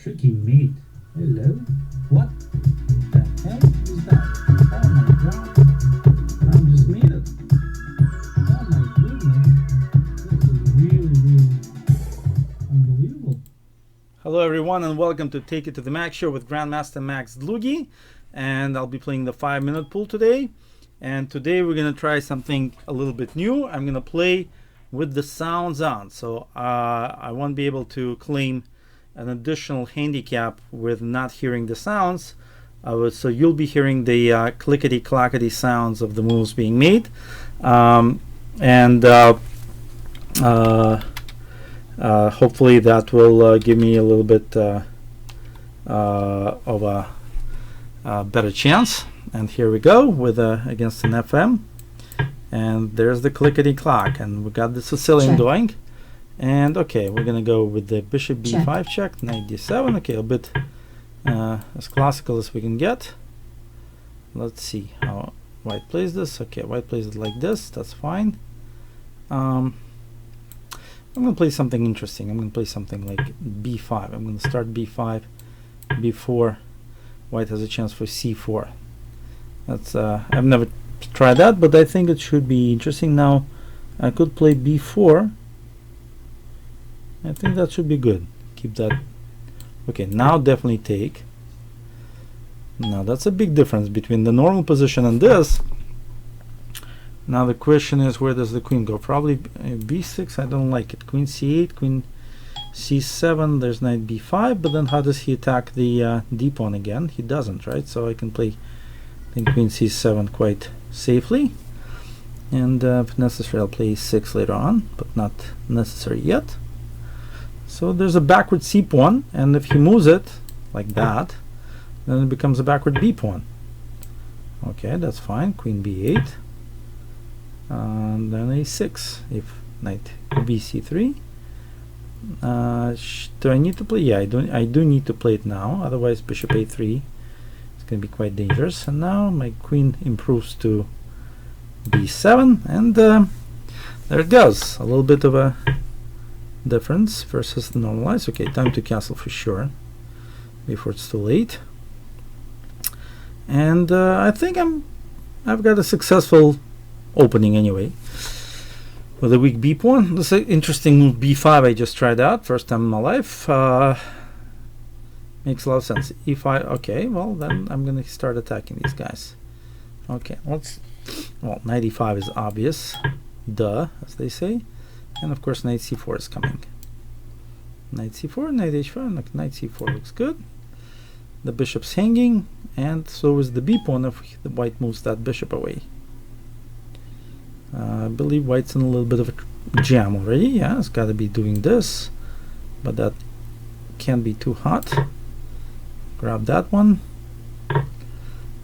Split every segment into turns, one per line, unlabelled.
Tricky meat. Hello? What the heck is that? Oh my god. I just made it. Oh my goodness. This is really unbelievable.
Hello everyone and welcome to Take It to the Max show with Grandmaster Max Dlugy, and I'll be playing the 5-minute pool today. And today we're going to try something a little bit new. I'm going to play with the sounds on, so I won't be able to claim an additional handicap with not hearing the sounds. So you'll be hearing the clickety clackety sounds of the moves being made, and hopefully that will give me a little bit of a better chance. And here we go with against an FM, and there's the clickety clack, and we got the Sicilian doing. And okay, we're gonna go with the bishop b5 check, knight d7. Okay, a bit as classical as we can get. Let's see how white plays this. Okay, white plays it like this. That's fine. I'm gonna play something interesting. I'm gonna play something like b5. I'm gonna start b5 before white has a chance for c4. That's I've never tried that, but I think it should be interesting. Now I could play b4. I think that should be good. Keep that. Okay, now definitely take. Now that's a big difference between the normal position and this. Now the question is, where does the queen go? Probably b6. I don't like it. Queen c8, queen c7. There's knight b5. But then how does he attack the d pawn again? He doesn't, right? So I can play, I think, queen c7 quite safely. And if necessary, I'll play e6 later on, but not necessary yet. So there's a backward c pawn, and if he moves it like that, then it becomes a backward b pawn. Okay, that's fine. Queen b8, and then a6. If knight bc3, do I need to play? Yeah, I do need to play it now. Otherwise, bishop a3 is going to be quite dangerous. And now my queen improves to b7, and there it goes. A little bit of a difference versus the normalized. Okay, time to castle for sure before it's too late. And I think I've got a successful opening anyway with a weak b pawn. This is an interesting move, b5. I just tried out first time in my life. Makes a lot of sense. e5. Okay, well then I'm gonna start attacking these guys. Okay, well, knight e5 is obvious, duh, as they say. And of course knight c4 is coming. Knight c4, knight h5, knight c4 looks good. The bishop's hanging, and so is the b pawn if the white moves that bishop away. I believe white's in a little bit of a jam already. Yeah, it's got to be doing this, but that can't be too hot. Grab that one.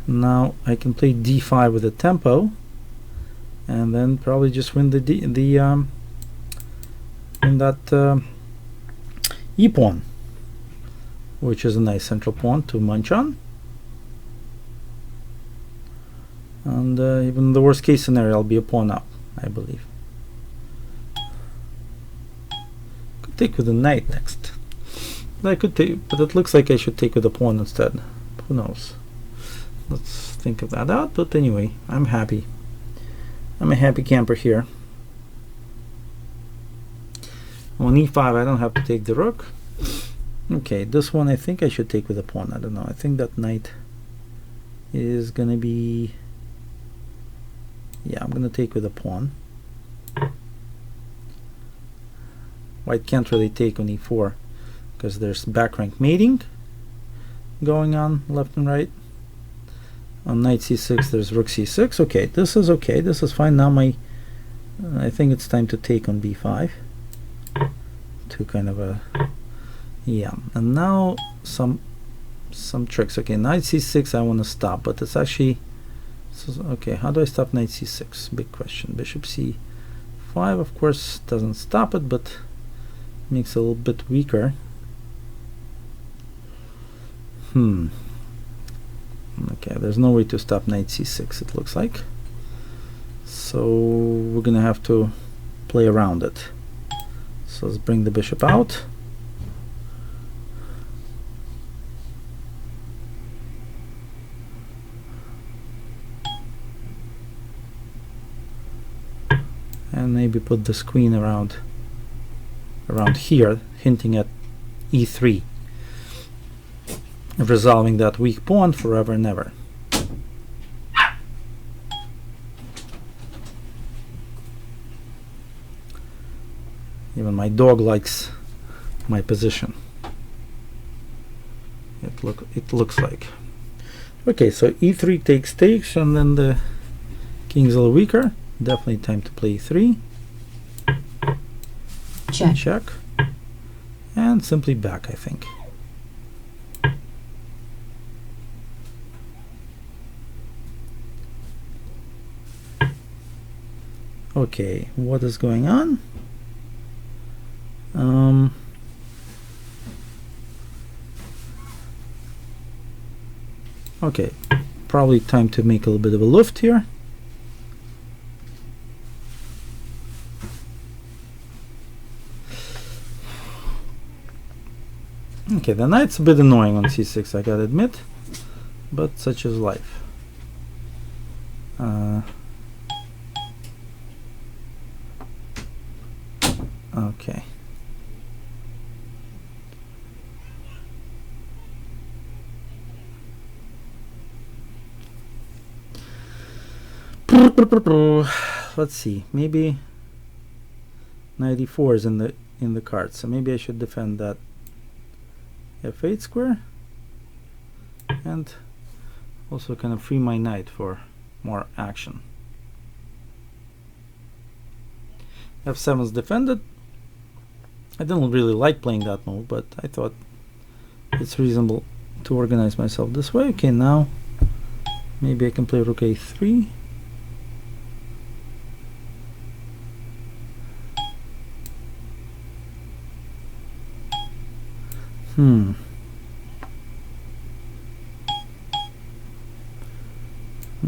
Now I can play d5 with a tempo, and then probably just win in that e pawn, which is a nice central pawn to munch on. And even the worst case scenario, I'll be a pawn up, I believe. Could take with the knight next. I could take, but it looks like I should take with the pawn instead. Who knows? Let's think of that out. But anyway, I'm happy. I'm a happy camper here. On e5, I don't have to take the rook. Okay, this one I think I should take with a pawn. I don't know. I think that knight is gonna be, yeah, I'm gonna take with a pawn. White can't really take on e4 because there's back rank mating going on left and right. On knight c6 there's rook c6. Okay, this is okay. This is fine. Now I think it's time to take on b5 to kind of a, yeah. And now some tricks. Okay, knight c6 I want to stop, but it's actually, okay, how do I stop knight c6? Big question. Bishop c5 of course doesn't stop it, but makes it a little bit weaker. Okay, there's no way to stop knight c6, it looks like. So we're gonna have to play around it. So let's bring the bishop out. and maybe put this queen around here, hinting at e3, resolving that weak pawn forever and ever. Even my dog likes my position. It looks like. Okay, so e3 takes, and then the king's a little weaker. Definitely time to play e3. Check. And simply back, I think. Okay, what is going on? Okay, probably time to make a little bit of a lift here. Okay, the knight's a bit annoying on c6, I gotta admit, but such is life. Okay. Let's see, maybe 94 is in the cards, so maybe I should defend that f8 square and also kind of free my knight for more action. f7 is defended. I didn't really like playing that move, but I thought it's reasonable to organize myself this way. Okay, now maybe I can play rook a3.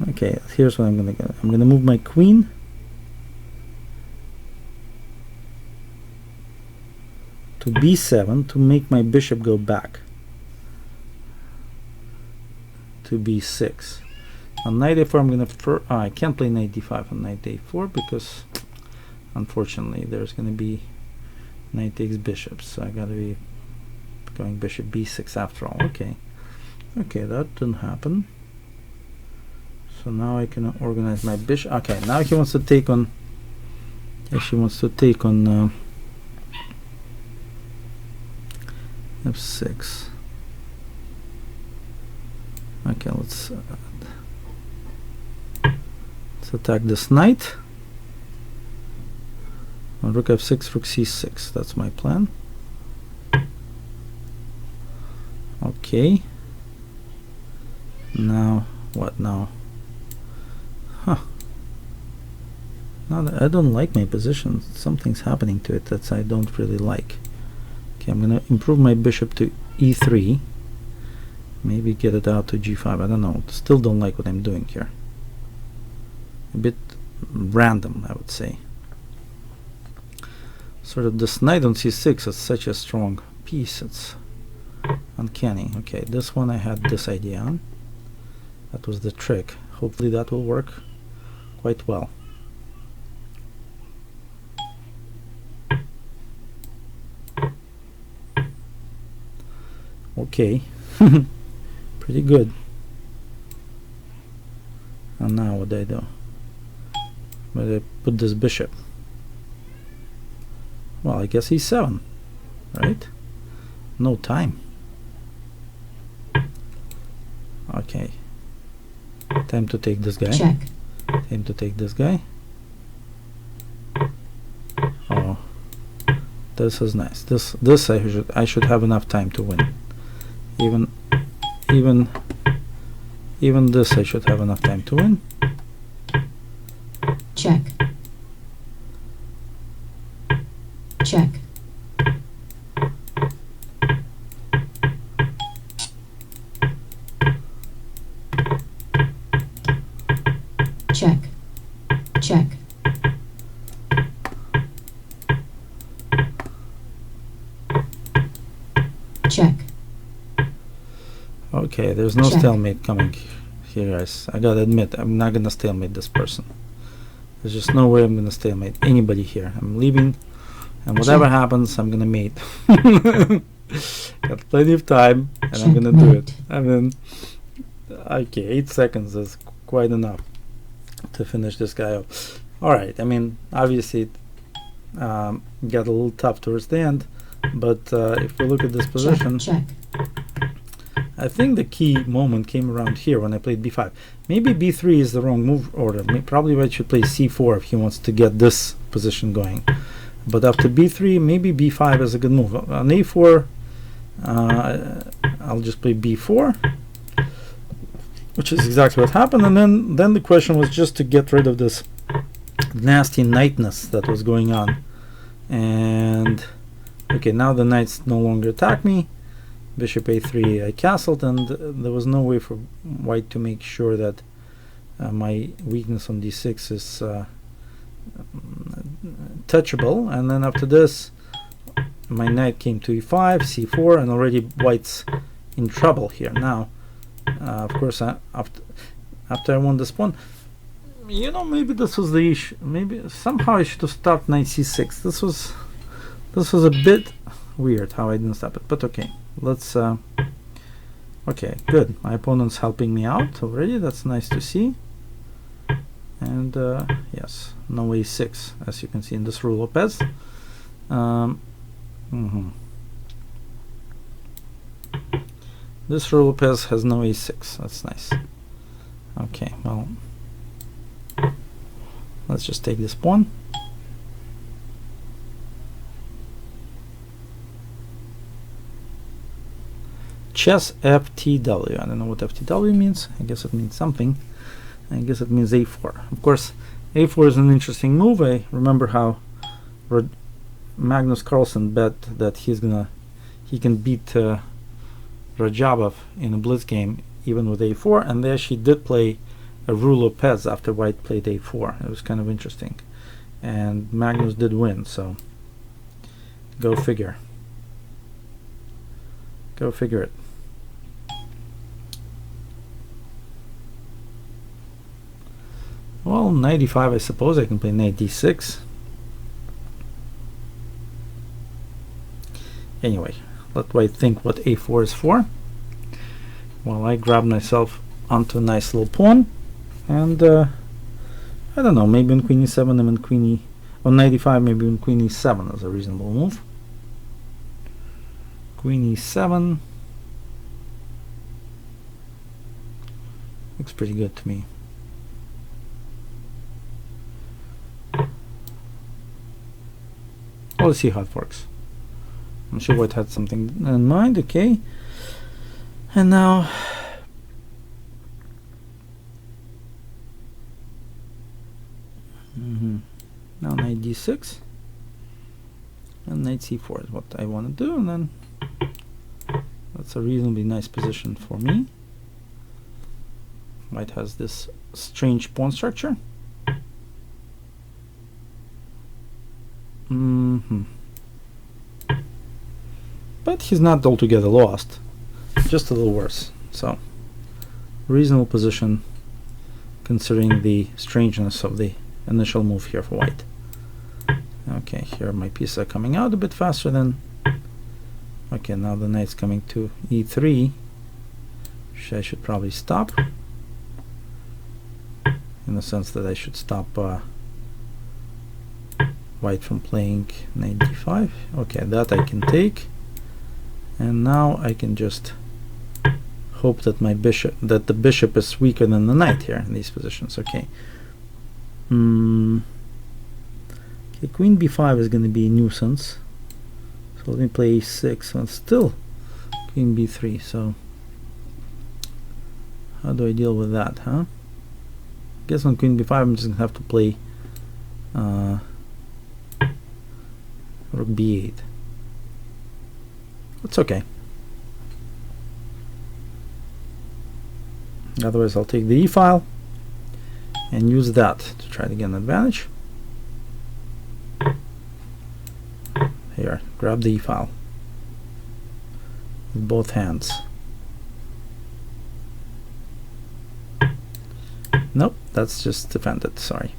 Okay, here's what I'm gonna get. I'm gonna move my queen to b7 to make my bishop go back to b6. On knight a4, I'm gonna I can't play knight d5 on knight a4 because unfortunately there's gonna be knight takes bishop, so I gotta be going bishop b6 after all. Okay, that didn't happen. So now I can organize my bishop. Okay, now he wants to take on. She wants to take on f6. Okay, let's attack this knight. On rook f6, rook c6. That's my plan. Okay. Now what now? Now that I don't like my position. Something's happening to it that I don't really like. Okay, I'm gonna improve my bishop to e3. Maybe get it out to g5. I don't know. Still don't like what I'm doing here. A bit random, I would say. Sort of this knight on c6 is such a strong piece. It's uncanny. Okay, this one I had this idea on. That was the trick. Hopefully that will work quite well. Okay. Pretty good. And now what do I do? Where do I put this bishop? Well, I guess e7, right? No time. Okay. Time to take this guy.
Check.
Time to take this guy. Oh, this is nice. This I should have enough time to win. Even this I should have enough time to win.
Check. Check. Check. Check. Check.
Okay, there's no
Check.
stalemate coming here, guys. I gotta admit, I'm not gonna stalemate this person. There's just no way I'm gonna stalemate anybody here. I'm leaving, and whatever
Check.
happens, I'm gonna mate. Got plenty of time, and I'm gonna do it.
Checkmate.
I mean, okay, 8 seconds is quite enough to finish this guy off. All right. I mean, obviously, it got a little tough towards the end, but if we look at this position,
Check.
I think the key moment came around here when I played b5. Maybe b3 is the wrong move order. Probably White should play c4 if he wants to get this position going. But after b3, maybe b5 is a good move. On a4, I'll just play b4, which is exactly what happened. And then the question was just to get rid of this nasty knightness that was going on. And okay, now the knights no longer attack me. Bishop a3, I castled, and there was no way for White to make sure that my weakness on d6 is touchable. And then after this, my knight came to e5, c4, and already White's in trouble here. Now, of course, after I won this pawn, you know, maybe this was the issue. Maybe somehow I should have stopped knight c6. This was a bit weird how I didn't stop it, but okay. Let's okay, good. My opponent's helping me out already. That's nice to see. And yes, no a6, as you can see in this rule Lopez. This rule Lopez has no a6. That's nice. Okay, well, let's just take this pawn. Chess FTW. I don't know what FTW means. I guess it means something. I guess it means a4. Of course, a4 is an interesting move. I remember how Magnus Carlsen bet that he can beat Rajabov in a blitz game even with a4, and they actually did play a rule Lopez after White played a4. It was kind of interesting, and Magnus did win. So go figure. Go figure it. Well, knight e5, I suppose I can play knight d6. Anyway, let White think what a4 is for, while I grab myself onto a nice little pawn. And I don't know, maybe on queen e7 and on queen e on knight e5, maybe on queen e7 is a reasonable move. Queen e7 looks pretty good to me. Well, let's see how it works. I'm sure White had something in mind. Okay, and now now knight d6 and knight c4 is what I want to do, and then that's a reasonably nice position for me. White has this strange pawn structure. But he's not altogether lost, just a little worse. So, reasonable position considering the strangeness of the initial move here for White. Okay, here my pieces are coming out a bit faster than. Okay, now the knight's coming to e3, which I should probably stop, in the sense that I should stop White from playing knight d5. Okay, that I can take, and now I can just hope that the bishop is weaker than the knight here in these positions. Okay. Okay, queen b5 is going to be a nuisance, so let me play e6, and still queen b3. So how do I deal with that, huh? I guess on queen b5 I'm just going to have to play rook b8. It's okay. Otherwise I'll take the e-file and use that to try to get an advantage. Here, grab the e-file with both hands. Nope, that's just defended, sorry.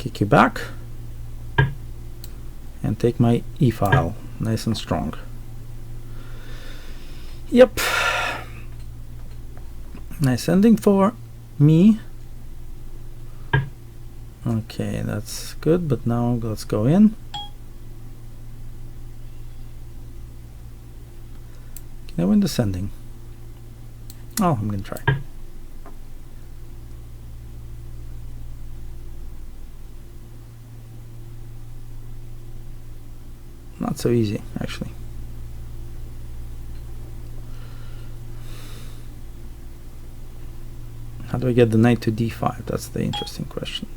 kick you back, and take my e-file nice and strong. Yep. Nice ending for me. Okay, that's good, but now let's go in. Can I win descending? Oh, I'm gonna try. Not so easy, actually. How do I get the knight to d5? That's the interesting question.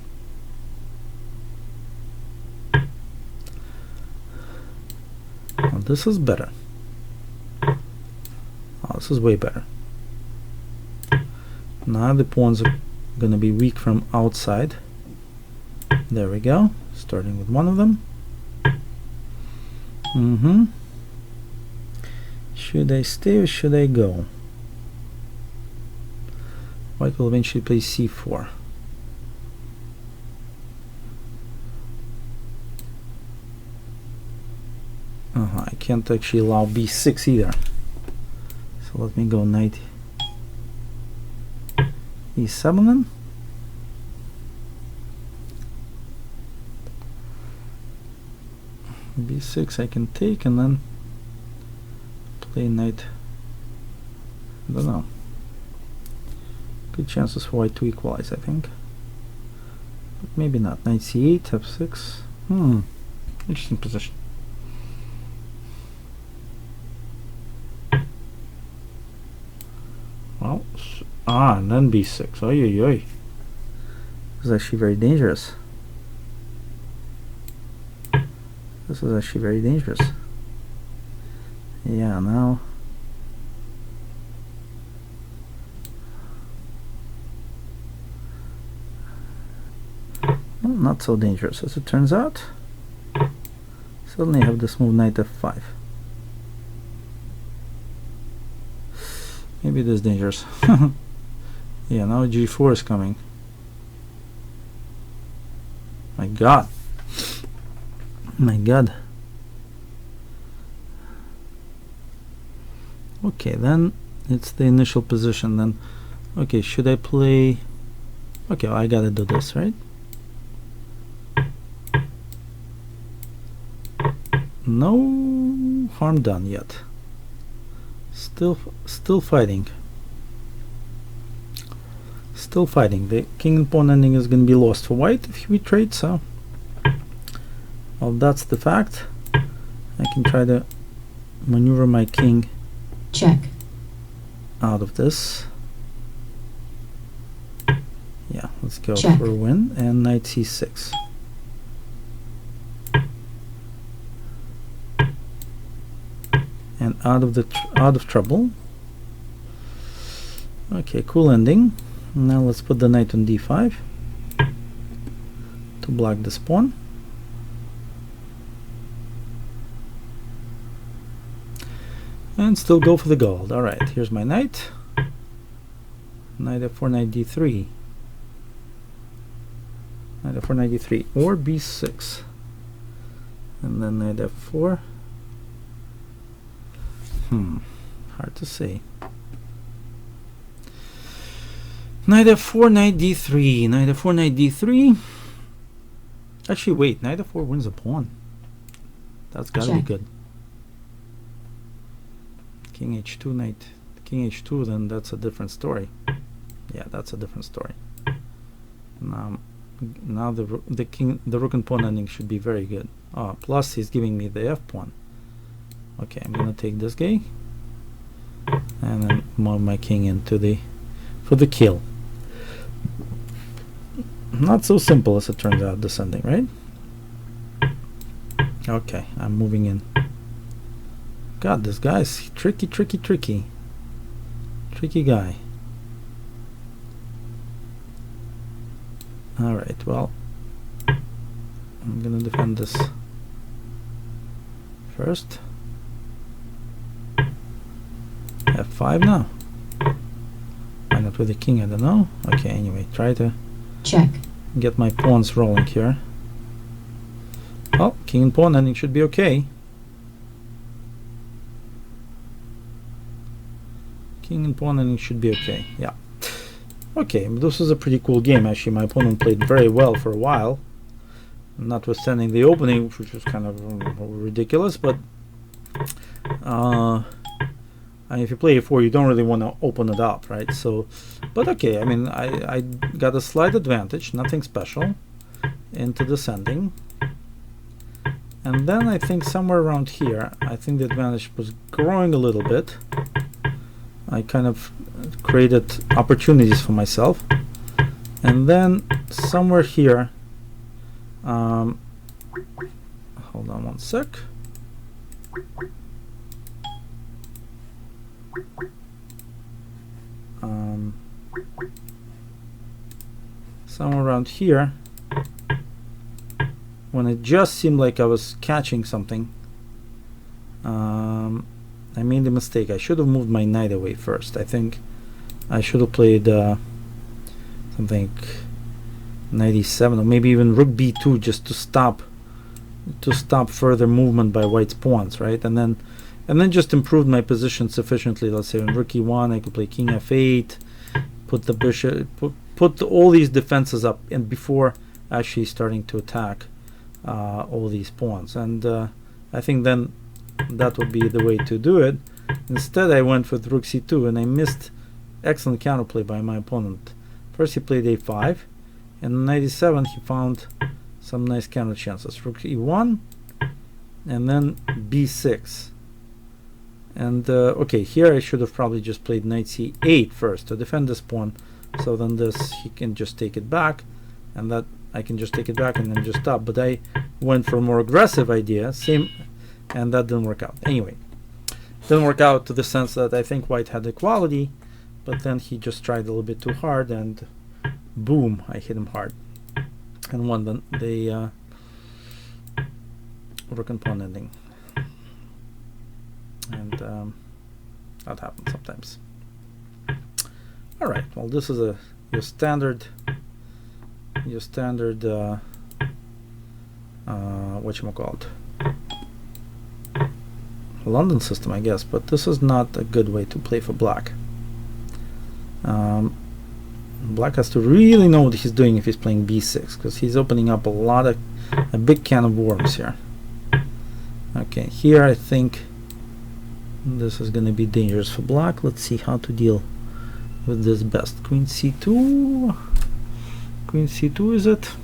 Well, this is better. Oh, this is way better. Now the pawns are gonna be weak from outside. There we go. Starting with one of them. Should I stay or should I go? White will eventually play c4. I can't actually allow b6 either. So let me go knight e7 then. b6 I can take and then play knight. I don't know. Good chances for white to equalize, I think. But maybe not. Knight c8, f6. Interesting position. Well, and then b6. Oi, oi, oi. This is actually very dangerous. This is actually very dangerous. Yeah, now. Well, not so dangerous as it turns out. Suddenly I have this move knight f5. Maybe it is dangerous. Yeah, now g4 is coming. My god. My god. Okay, then it's the initial position then. Okay, should I play... Okay, well, I gotta do this, right? No harm done yet. Still fighting. Still fighting. The king and pawn ending is going to be lost for white if we trade, so... Well, that's the fact. I can try to maneuver my king
Check.
out of this. Yeah, let's go
Check.
for a win. And knight c6. And out of trouble. Okay, cool ending. Now let's put the knight on d5 to block this pawn. And still go for the gold. Alright, here's my knight. Knight f4, knight d3. Knight f4, knight d3. Or b6. And then knight f4. Hard to say. Knight f4, knight d3. Knight f4, knight d3. Actually, wait. Knight f4 wins a pawn. That's gotta be good. King h2, knight, king h2, then that's a different story. Yeah, that's a different story. Now the rook and pawn ending should be very good. Oh, plus he's giving me the f pawn. Okay, I'm gonna take this guy and then move my king into for the kill. Not so simple as it turns out, descending, right? Okay, I'm moving in. God, this guy's tricky guy. Alright, well, I'm gonna defend this first. F5 now. Why not with the king? I don't know. Okay, anyway, try to
Check.
get my pawns rolling here. Oh, king and pawn ending should be okay. King and pawn ending should be okay. Yeah. Okay, this was a pretty cool game actually. My opponent played very well for a while, notwithstanding the opening, which was kind of ridiculous. But and if you play a4, you don't really want to open it up, right? So, but okay. I mean, I got a slight advantage, nothing special, into descending. And then I think somewhere around here, I think the advantage was growing a little bit. I kind of created opportunities for myself. And then somewhere here, hold on one sec. Somewhere around here, when it just seemed like I was catching something, I made a mistake. I should have moved my knight away first. I think I should have played something knight e7, or maybe even rook b2, just to stop further movement by white's pawns, right? And then just improved my position sufficiently. Let's say on rook e1, I could play king f8, put the bishop, put all these defenses up, and before actually starting to attack all these pawns. And I think then that would be the way to do it. Instead, I went with rook c2, and I missed excellent counterplay by my opponent. First he played a5, and on knight e7 he found some nice counter chances. Rook e1, and then b6. And okay, here I should have probably just played knight c8 first to defend this pawn, so then this he can just take it back, and that I can just take it back and then just stop. But I went for a more aggressive idea, and that didn't work out. Anyway, didn't work out to the sense that I think white had equality, but then he just tried a little bit too hard, and boom, I hit him hard and won the rook and pawn ending. And that happens sometimes. All right, well, this is your standard whatchamacallit, London system, I guess, but this is not a good way to play for black. Black has to really know what he's doing if he's playing b6, because he's opening up a big can of worms here. Okay, here I think this is going to be dangerous for black. Let's see how to deal with this best. Queen c2. Queen c2 is it?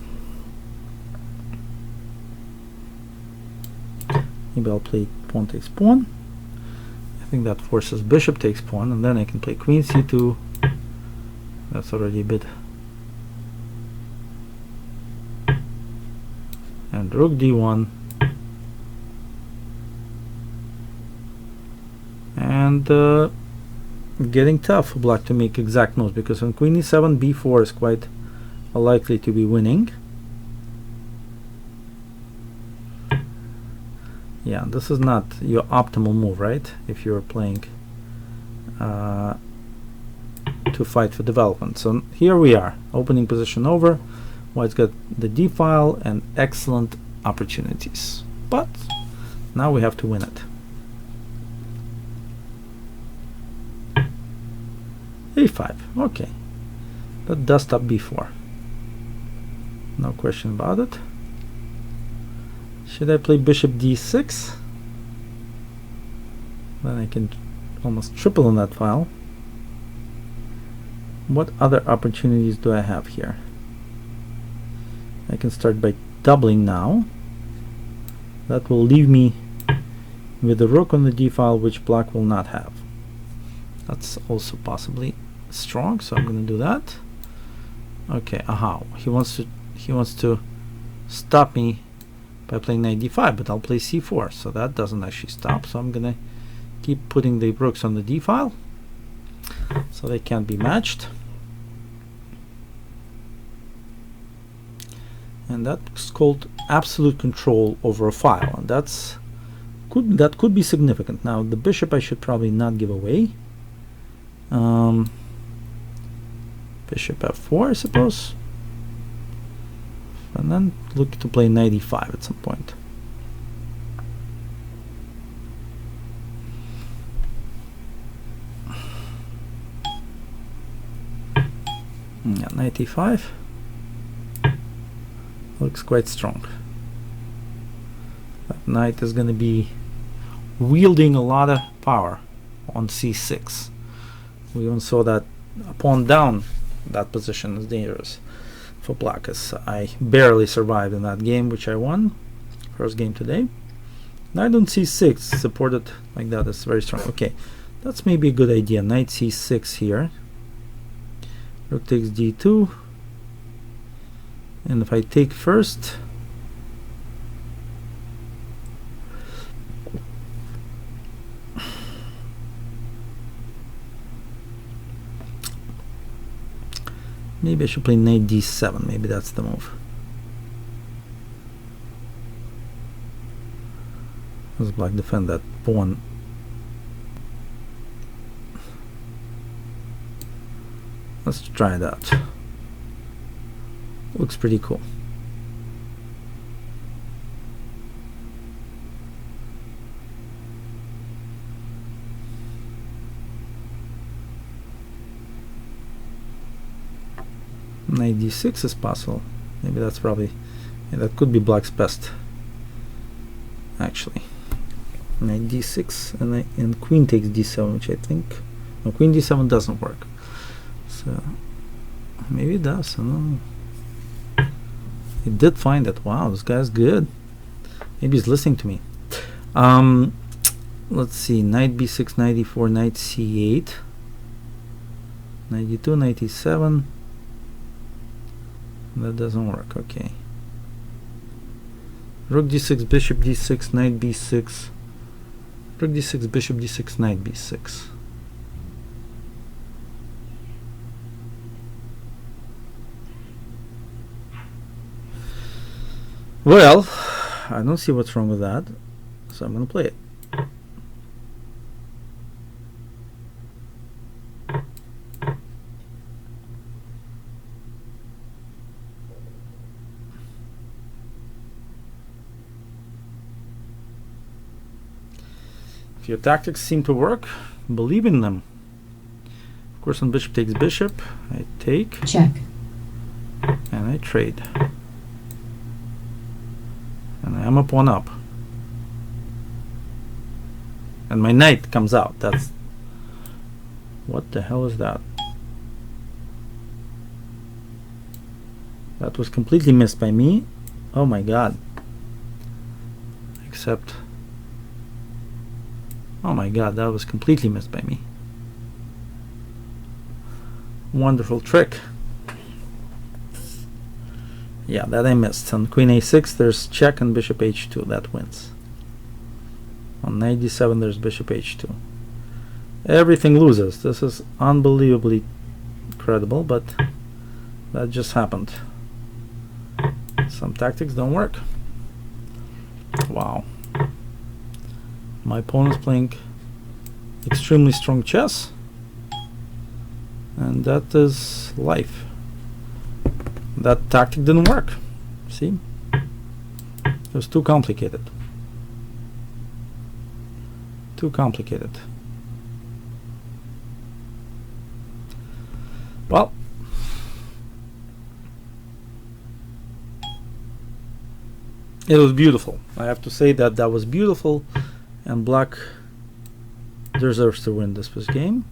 Maybe I'll play pawn takes pawn. I think that forces bishop takes pawn, and then I can play queen c2. That's already a bit. And rook d1. And getting tough for black to make exact moves, because on queen e7, b4 is quite likely to be winning. Yeah, this is not your optimal move, right? If you're playing to fight for development. So here we are, opening position over. White's got the d file and excellent opportunities, but now we have to win it. a5, okay, but dust up b4, no question about it. Should I play bishop d6? Then I can almost triple on that file. What other opportunities do I have here? I can start by doubling now. That will leave me with the rook on the d file, which black will not have. That's also possibly strong, so I'm going to do that. Okay, aha, he wants to stop me by playing knight d5, but I'll play c4, so that doesn't actually stop. So I'm going to keep putting the rooks on the d file, so they can't be matched. And that's called absolute control over a file, and that could be significant. Now the bishop I should probably not give away. Bishop f4, I suppose. and then look to play knight e5 at some point. Yeah, knight e5 looks quite strong. That knight is going to be wielding a lot of power on c6. We even saw that a pawn down that position is dangerous for black, as I barely survived in that game, which I won. First game today. Knight on c6 supported like that is very strong. Okay, that's maybe a good idea. Knight c6 here. Rook takes d2. And if I take first, maybe I should play knight d7. Maybe that's the move. Let's black defend that pawn. Let's try that. Looks pretty cool. Knight d6 is possible. Maybe that's probably, yeah, that could be black's best actually. Knight d6 and queen takes d7, which I think, no, queen d7 doesn't work. So maybe it does. I don't know. He did find it. Wow, this guy's good. Maybe he's listening to me. Let's see. Knight b6, knight e4, knight c8, knight d2, knight e7. That doesn't work. Okay. Rook d6, bishop d6, knight b6. Rook d6, bishop d6, knight b6. Well, I don't see what's wrong with that, so I'm going to play it. If your tactics seem to work, believe in them. Of course, on bishop takes bishop, I take.
Check.
And I trade. And I am a pawn up. And my knight comes out. That's... What the hell is that? That was completely missed by me. Oh my god. Except... Oh my god, that was completely missed by me. Wonderful trick. Yeah, that I missed. On queen a6 there's check, and bishop h2, that wins. On knight d7 there's bishop h2. Everything loses. This is unbelievably incredible, but that just happened. Some tactics don't work. Wow. My opponent's playing extremely strong chess, and that is life. That tactic didn't work. See? It was too complicated. Too complicated. Well, it was beautiful. I have to say that that was beautiful, and black deserves to win this game.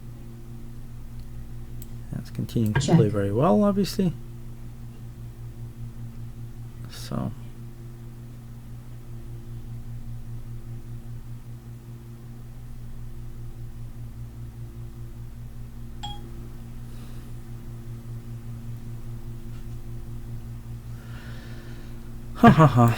And it's continuing to play very well, obviously. So ha ha ha.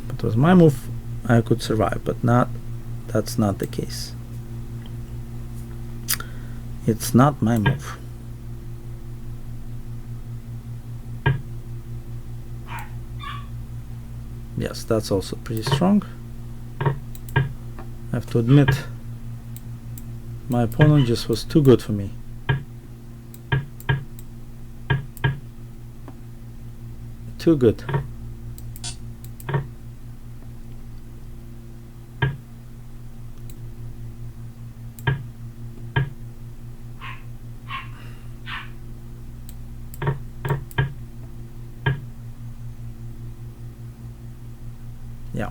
But it was my move. I could survive, but not. That's not the case. It's not my move. Yes, that's also pretty strong. I have to admit, my opponent just was too good for me. Too good. Yeah.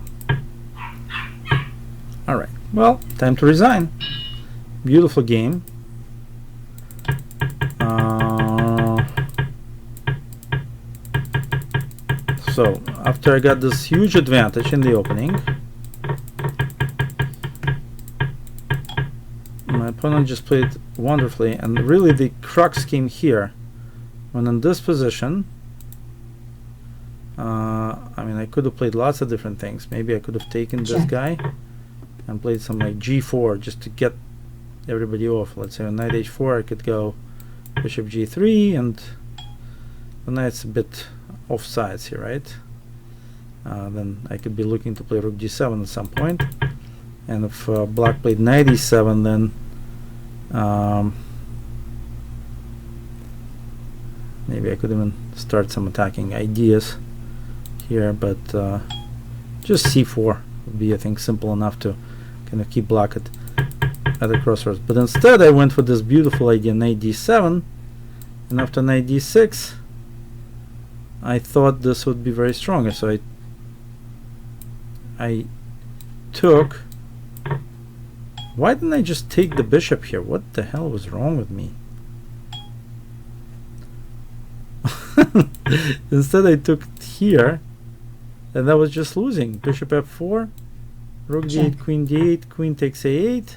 All right. Well, time to resign. Beautiful game. So after I got this huge advantage in the opening, my opponent just played wonderfully, and really the crux came here when in this position. I mean, I could have played lots of different things. Maybe I could have taken this guy and played some like g4 just to get everybody off. Let's say on knight h4 I could go bishop g3, and the knight's a bit off sides here, right? Then I could be looking to play rook g7 at some point, and if black played knight e7, then maybe I could even start some attacking ideas here, but just c4 would be, I think, simple enough to kind of keep black at the crossroads. But instead I went for this beautiful idea, knight d7, and after knight d6 I thought this would be very strong, so I took. Why didn't I just take the bishop here? What the hell was wrong with me? Instead I took it here, and that was just losing. Bishop f4, rook d8, queen d8, queen takes a8,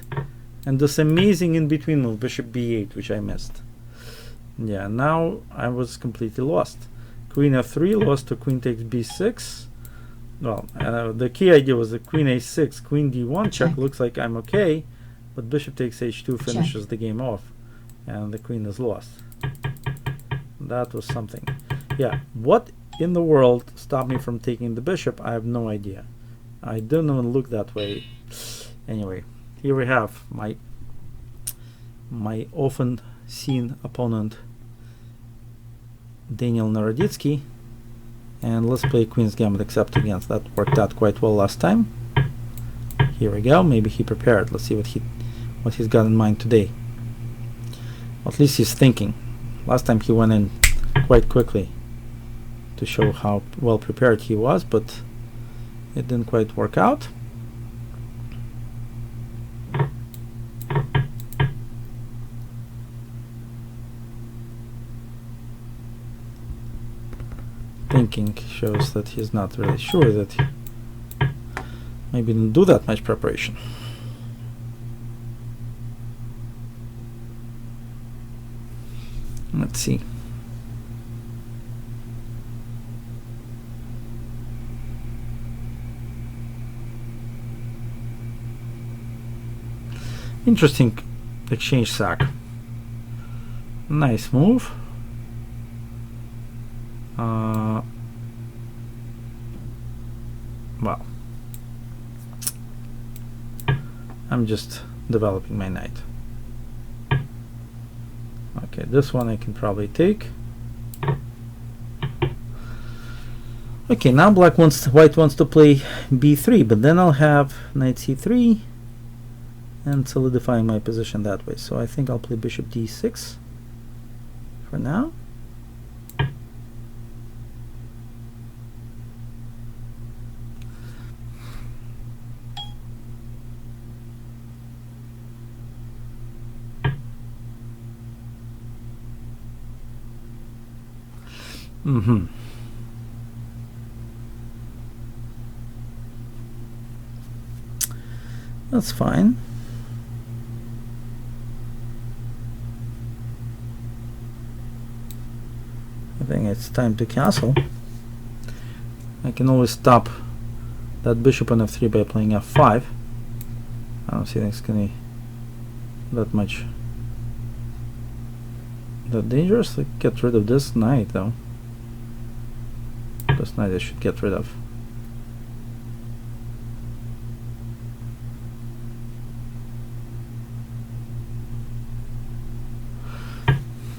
and this amazing in between of bishop b8, which I missed. Yeah, now I was completely lost. Queen f3 lost to queen takes b6. Well, the key idea was the queen a6, queen d1 check. Looks like I'm okay, but bishop takes h2 finishes the game off, and the queen is lost. That was something. Yeah, what in the world stopped me from taking the bishop? I have no idea. I didn't even look that way. Anyway, here we have my often seen opponent, Daniel Naroditsky, and let's play Queen's Gambit except against. That worked out quite well last time. Here we go. Maybe he prepared. Let's see what he's got in mind today. Well, at least he's thinking. Last time he went in quite quickly to show how well prepared he was, but it didn't quite work out. Thinking shows that he's not really sure, that he maybe didn't do that much preparation. Let's see. Interesting exchange sack. Nice move. Well, I'm just developing my knight. Okay, this one I can probably take. Okay, now white wants to play b3, but then I'll have knight c3 and solidifying my position that way. So I think I'll play bishop d6 for now. That's fine. I think it's time to castle. I can always stop that bishop on f3 by playing f5. I don't see it's gonna be that much that dangerous. Like, get rid of this knight though. This knight I should get rid of.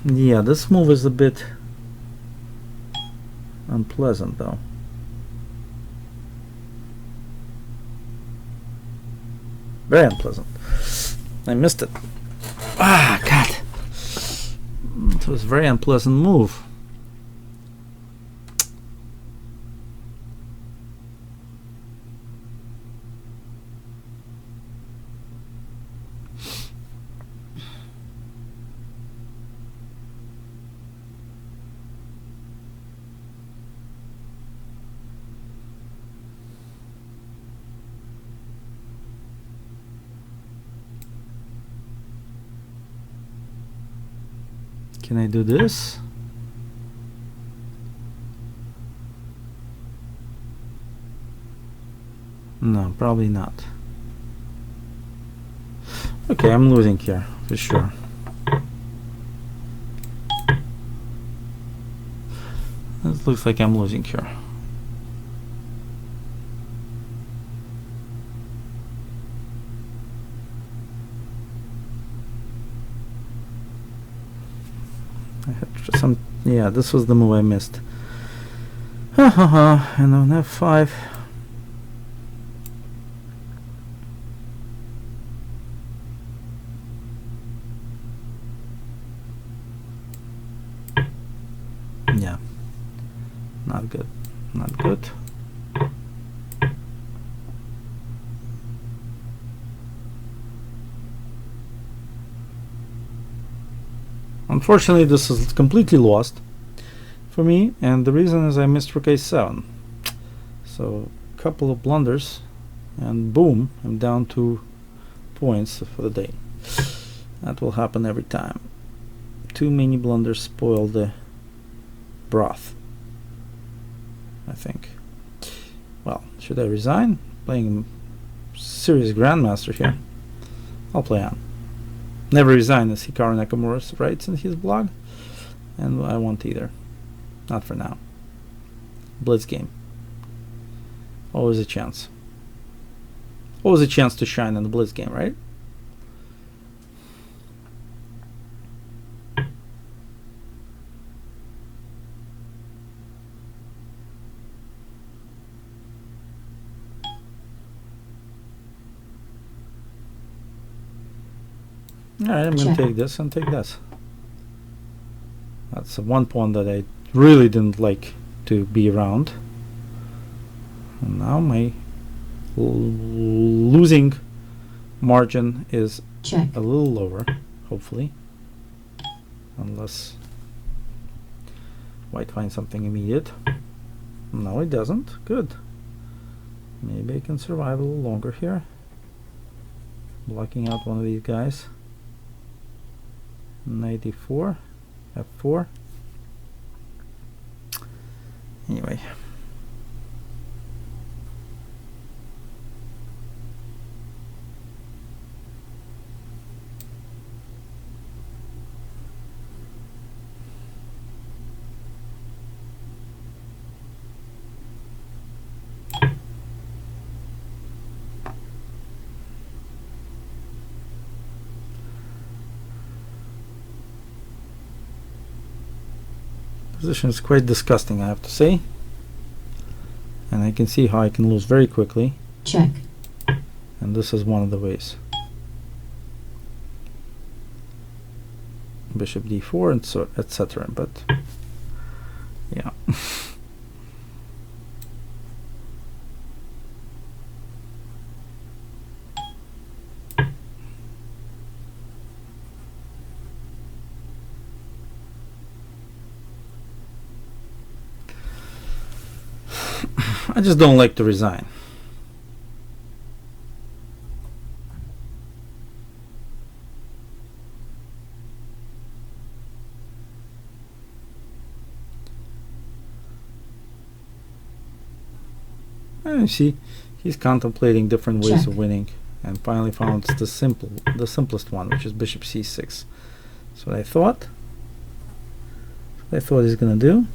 Yeah, this move is a bit unpleasant though. Very unpleasant. I missed it. Ah, God. It was a very unpleasant move. Can I do this? No, probably not. Okay, I'm losing here for sure. It looks like I'm losing here. I had some, yeah, this was the move I missed. And on F5. Yeah, not good, not good. Unfortunately, this is completely lost for me, and the reason is I missed rook a7. So a couple of blunders, and boom, I'm down 2 points for the day. That will happen every time. Too many blunders spoil the broth, I think. Well, should I resign? Playing serious grandmaster here. I'll play on. Never resign, as Hikaru Nakamura writes in his blog, and I won't either. Not for now. Blitz game. Always a chance. Always a chance to shine in the blitz game, right? Alright, I'm going to take this and take this. That's one pawn that I really didn't like to be around. And now my losing margin is
Check.
a little lower, hopefully. Unless white finds something immediate. No, it doesn't. Good. Maybe I can survive a little longer here. Blocking out one of these guys. 94, F4. Anyway. Position is quite disgusting, I have to say, and I can see how I can lose very quickly.
Check.
And this is one of the ways. Bishop d4 and so etc. But yeah. I just don't like to resign. And you see, he's contemplating different ways
Check.
of winning, and finally found the simplest one, which is bishop c6. That's what I thought. That's what I thought he's gonna do.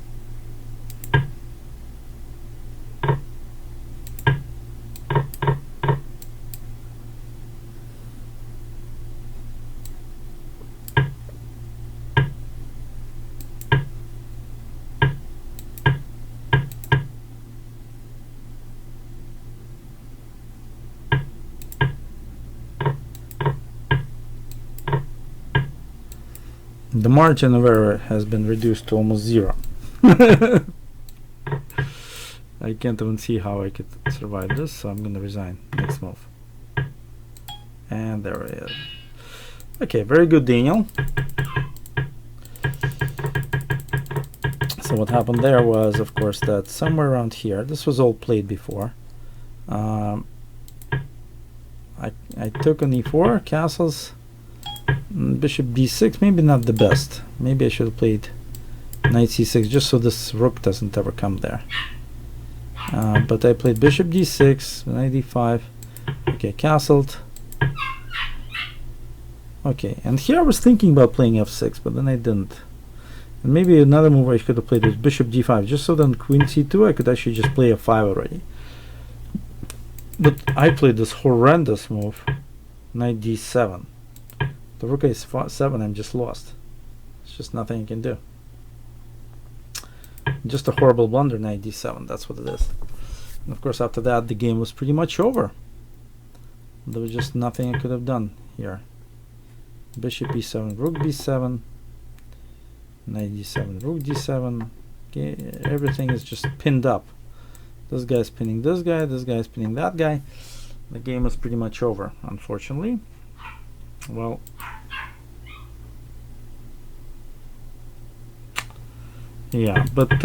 The margin of error has been reduced to almost 0. I can't even see how I could survive this, so I'm going to resign. Next move. And there it is. Okay, very good, Daniel. So what happened there was, of course, that somewhere around here, this was all played before. I took an e4, castles, bishop b6, maybe not the best. Maybe I should have played knight c6 just so this rook doesn't ever come there. But I played bishop d6, knight d5, okay, castled. Okay, and here I was thinking about playing f6, but then I didn't. And maybe another move I could have played is bishop d5, just so then queen c2 I could actually just play f5 already. But I played this horrendous move, knight d7. The rook a7, I'm just lost. It's just nothing I can do. Just a horrible blunder, knight d7, that's what it is. And of course after that the game was pretty much over. There was just nothing I could have done here. Bishop e7, rook b7, knight d7, rook d7. Okay, everything is just pinned up. This guy's pinning this guy's pinning that guy. The game is pretty much over, unfortunately. Well, yeah, but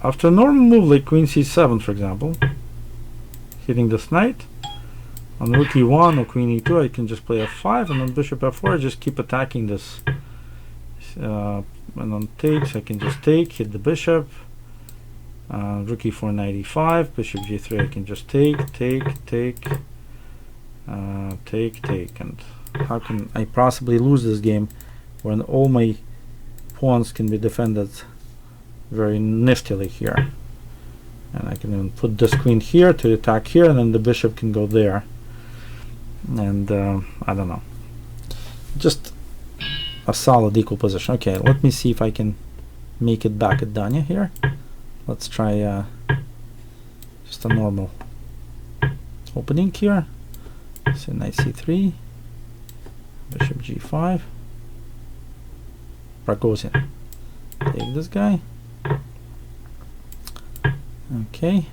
after a normal move like queen c7, for example, hitting this knight, on rook e1 or queen e2 I can just play f5, and on bishop f4 I just keep attacking this. And on takes I can just take, hit the bishop. Rook e4, knight e5, bishop g3 I can just take, and how can I possibly lose this game when all my pawns can be defended very niftily here? And I can even put this queen here to attack here, and then the bishop can go there. And I don't know, just a solid equal position. Okay, let me see if I can make it back at Danya here. Let's try just a normal opening here. So knight c3, bishop g5, Ragozin. Take this guy. Okay.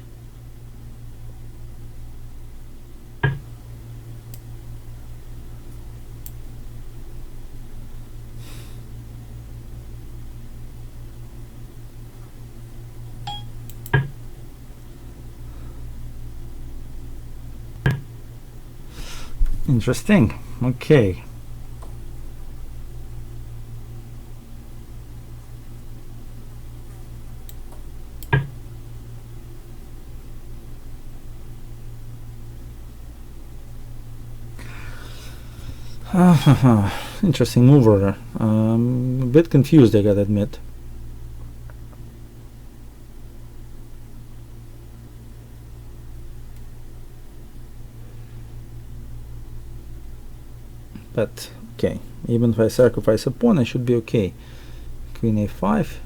Interesting. Okay. Interesting move order. A bit confused, I gotta admit. But okay, even if I sacrifice a pawn, I should be okay. Queen a5.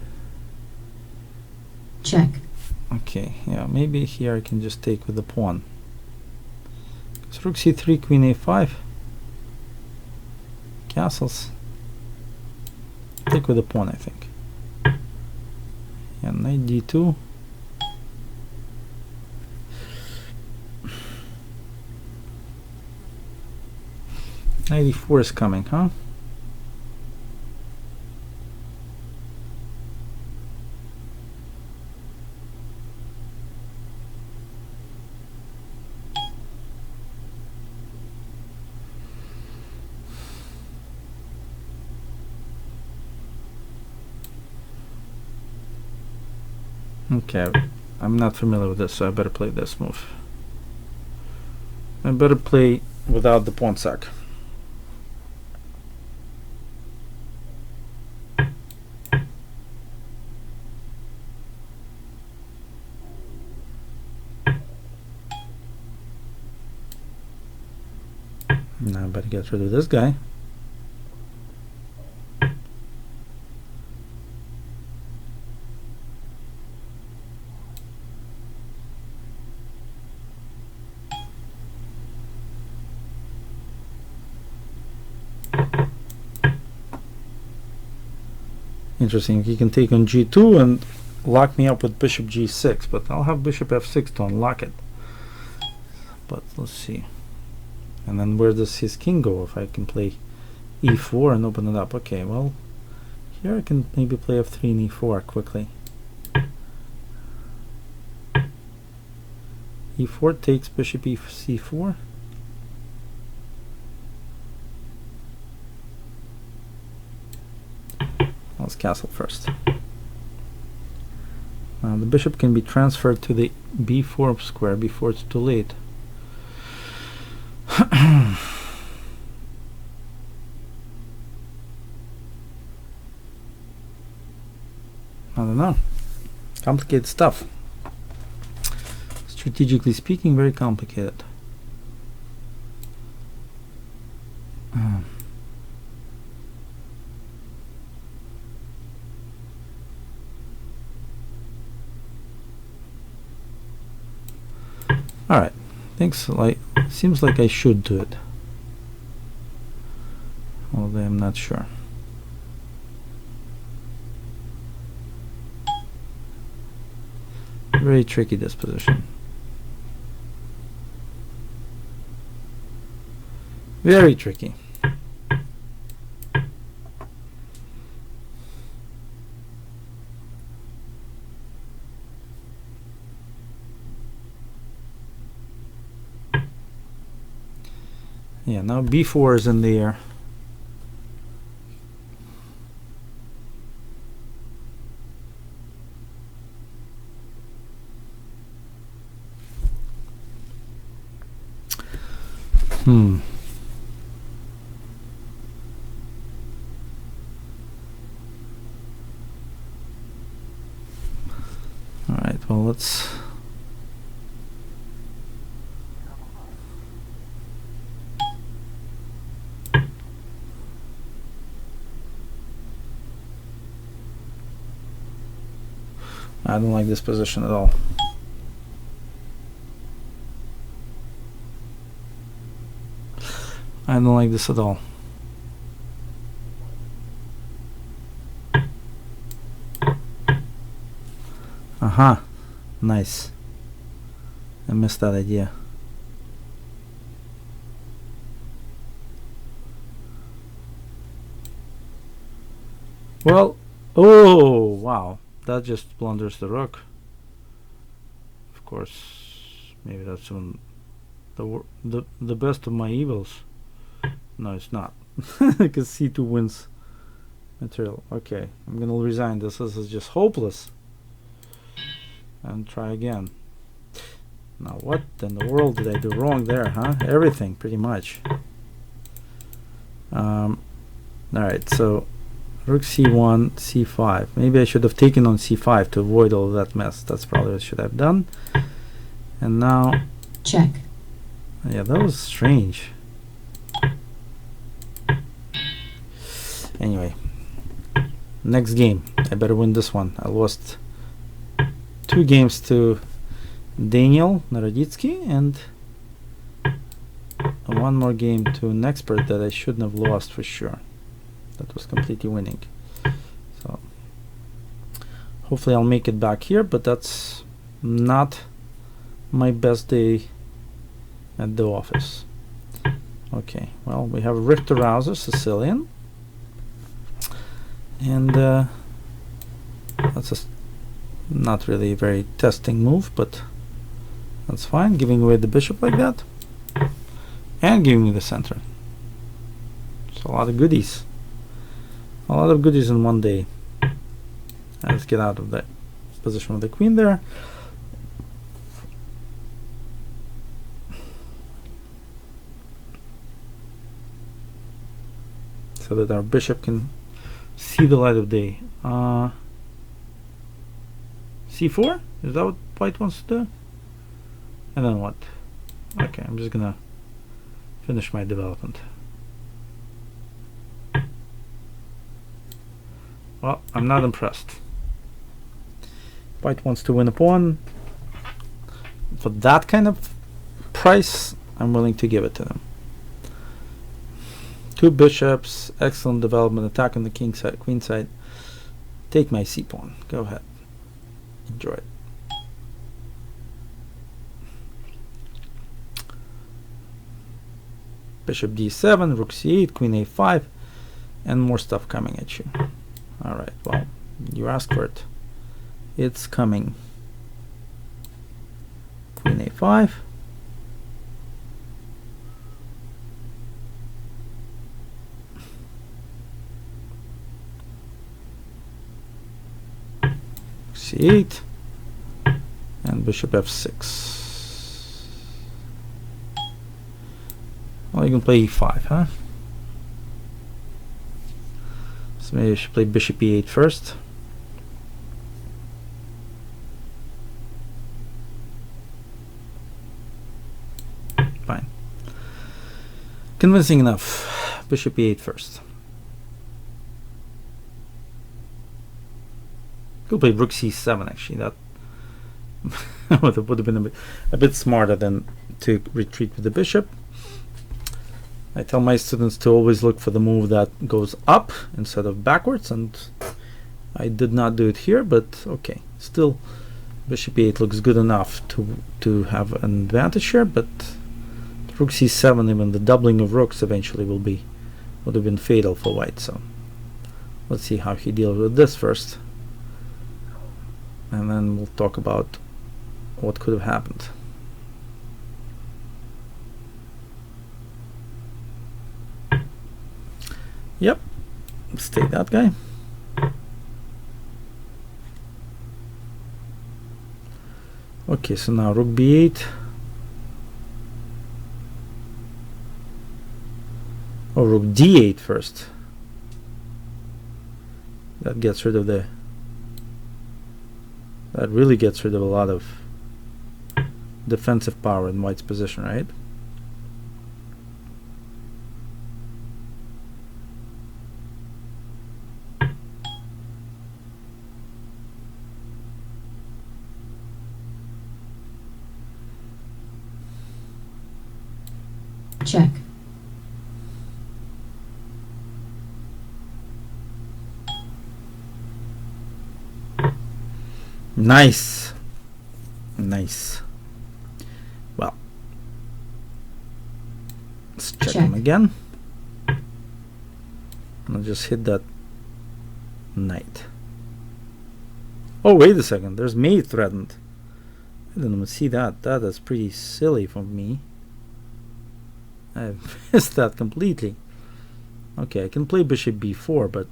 Check.
Okay, yeah, maybe here I can just take with the pawn. So rook c3, queen a5. Castles. Take with the pawn, I think. Yeah, knight d2. Knight e4 is coming, huh? Okay, I'm not familiar with this, so I better play this move. I better play without the pawn sack. Now I better get rid of this guy. Interesting. He can take on g2 and lock me up with bishop g6, but I'll have bishop f6 to unlock it. But let's see. And then where does his king go if I can play e4 and open it up? Okay, well, here I can maybe play f3 and e4 quickly. e4 takes bishop c4. Let's castle first. The bishop can be transferred to the b4 square before it's too late. I don't know. Complicated stuff. Strategically speaking, very complicated. All right. Seems like I should do it. Although I'm not sure. Very tricky, this position. Very tricky. Yeah, now b4 is in the air. All right, well, let's I don't like this position at all. I don't like this at all. Aha, nice. I missed that idea. Well, oh wow, that just blunders the rook. Of course, maybe that's one the best of my evils. No, it's not, because c2 wins material. Okay, I'm gonna resign this. This is just hopeless. And try again. Now, what in the world did I do wrong there, huh? Everything, pretty much. Alright, so rook c1, c5. Maybe I should have taken on c5 to avoid all of that mess. That's probably what I should have done. And now...
Check.
Yeah, that was strange. Anyway. Next game. I better win this one. I lost 2 games to Daniel Naroditsky and 1 more game to an expert that I shouldn't have lost for sure. That was completely winning. So hopefully I'll make it back here, but that's not my best day at the office. Okay, well, we have Richter Rouser, Sicilian, and that's a not really a very testing move, but that's fine. Giving away the bishop like that and giving me the center. It's a lot of goodies. A lot of goodies in one day. Let's get out of that position with the queen there. So that our bishop can see the light of day. c4? Is that what white wants to do? And then what? Okay, I'm just gonna finish my development. Well, I'm not impressed. White wants to win a pawn. For that kind of price, I'm willing to give it to them. 2 bishops, excellent development, attack on the king side, queen side. Take my c-pawn. Go ahead. Enjoy it. Bishop d7, rook c8, queen a5, and more stuff coming at you. Alright, well, you asked for it. It's coming. Queen a5. c8 and bishop f6. Well, you can play e5, huh? So maybe I should play bishop e8 first. Fine. Convincing enough. Bishop e8 first. Could play rook c7 actually. That would have been a bit smarter than to retreat with the bishop. I tell my students to always look for the move that goes up instead of backwards, and I did not do it here, but okay. Still, bishop e8 looks good enough to have an advantage here, but rook c7, even the doubling of rooks eventually would have been fatal for white. So let's see how he deals with this first, and then we'll talk about what could have happened. Yep, let's take that guy. Okay, so now rook b8. Oh, rook d8 first. That gets rid of that really gets rid of a lot of defensive power in white's position, right?
Check.
Nice. Nice. Well, let's check him again. I'll just hit that knight. Oh, wait a second. There's mate threatened. I didn't even see that. That is pretty silly for me. I missed that completely. Okay, I can play bishop b4, but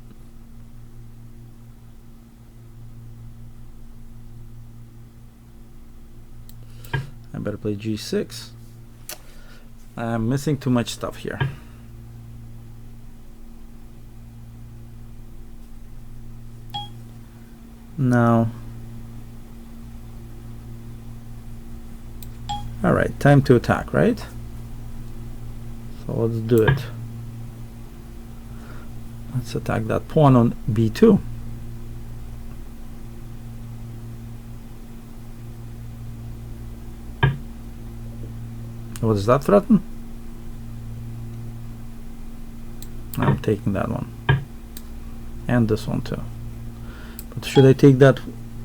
I better play g6. I'm missing too much stuff here. Now, all right, time to attack, right? So let's do it. Let's attack that pawn on b2. What does that threaten? I'm taking that one. And this one too. But should I take that?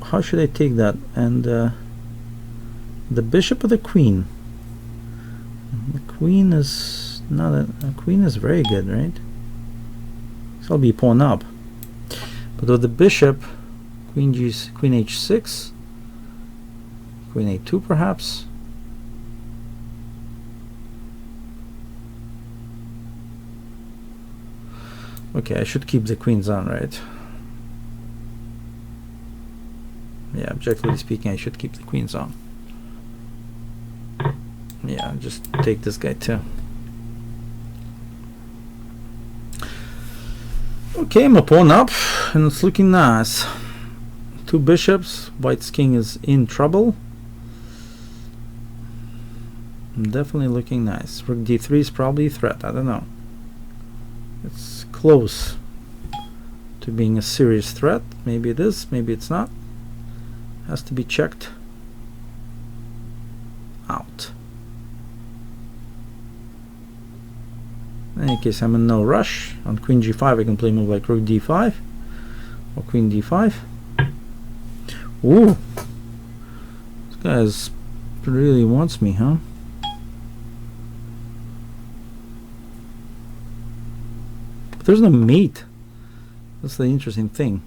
How should I take that? And the bishop or the queen? The queen is not a queen is very good, right? So I'll be pawn up. But with the bishop, queen h6, queen a2 perhaps. Okay, I should keep the queens on, right? Yeah, objectively speaking, I should keep the queens on. Yeah, just take this guy too. Okay, I'm a pawn up, and it's looking nice. Two bishops, white's king is in trouble. Definitely looking nice. Rook d3 is probably a threat, I don't know. It's close to being a serious threat. Maybe it is, maybe it's not. Has to be checked out. In any case, I'm in no rush. On queen g5 I can play a move like rook d5. Or queen d5. Ooh, this guy really wants me, huh? But there's no mate. That's the interesting thing.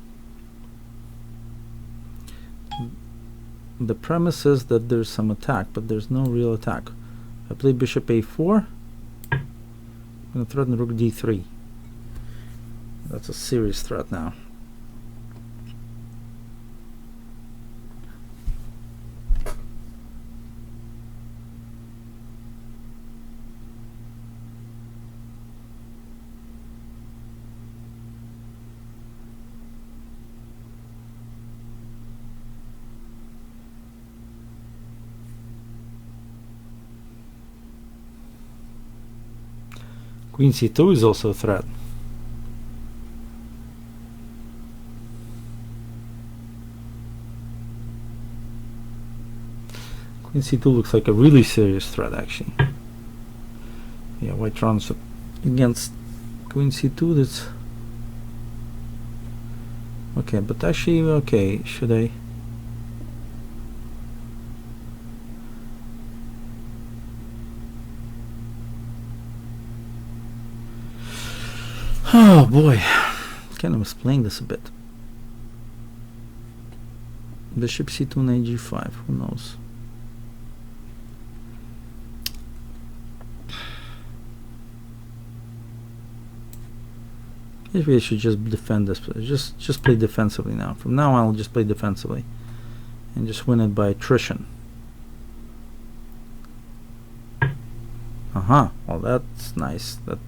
The premise is that there's some attack, but there's no real attack. I play bishop a4. I'm going to threaten rook d3. That's a serious threat now. Queen c2 is also a threat. Queen c2 looks like a really serious threat, actually. Yeah, white runs against queen c2. That's okay, but actually, okay, should I? Oh boy, kind of was playing this a bit. Bishop c2 knight g5. Who knows? Maybe I should just defend this. Just play defensively now. From now on, I'll just play defensively and just win it by attrition. Well, that's nice. That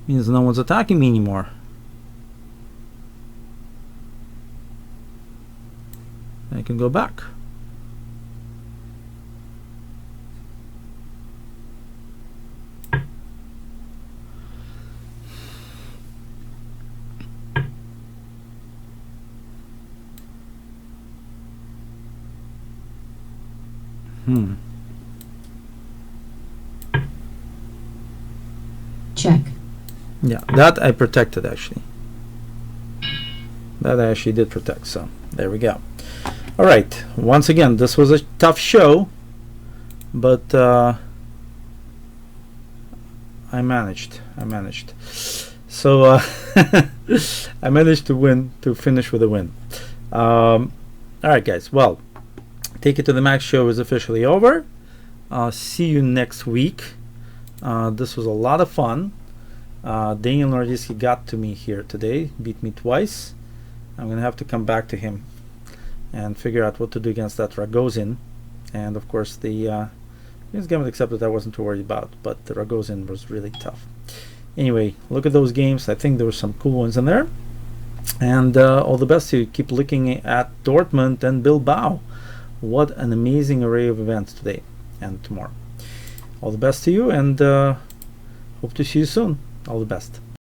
means no one's attacking me anymore. I can go back.
Check.
Yeah, that I protected actually. That I actually did protect, so there we go. All right, once again, this was a tough show, but I managed. So I managed to win, to finish with a win. All right, guys. Well, Take It to the Max show is officially over. See you next week. This was a lot of fun. Daniel Naroditsky got to me here today, beat me twice. I'm gonna have to come back to him and figure out what to do against that Ragozin. And of course the Queen's Gambit accepted I wasn't too worried about, but the Ragozin was really tough. Anyway, look at those games. I think there were some cool ones in there. And all the best to you. Keep looking at Dortmund and Bilbao. What an amazing array of events today and tomorrow. All the best to you, and hope to see you soon. All the best.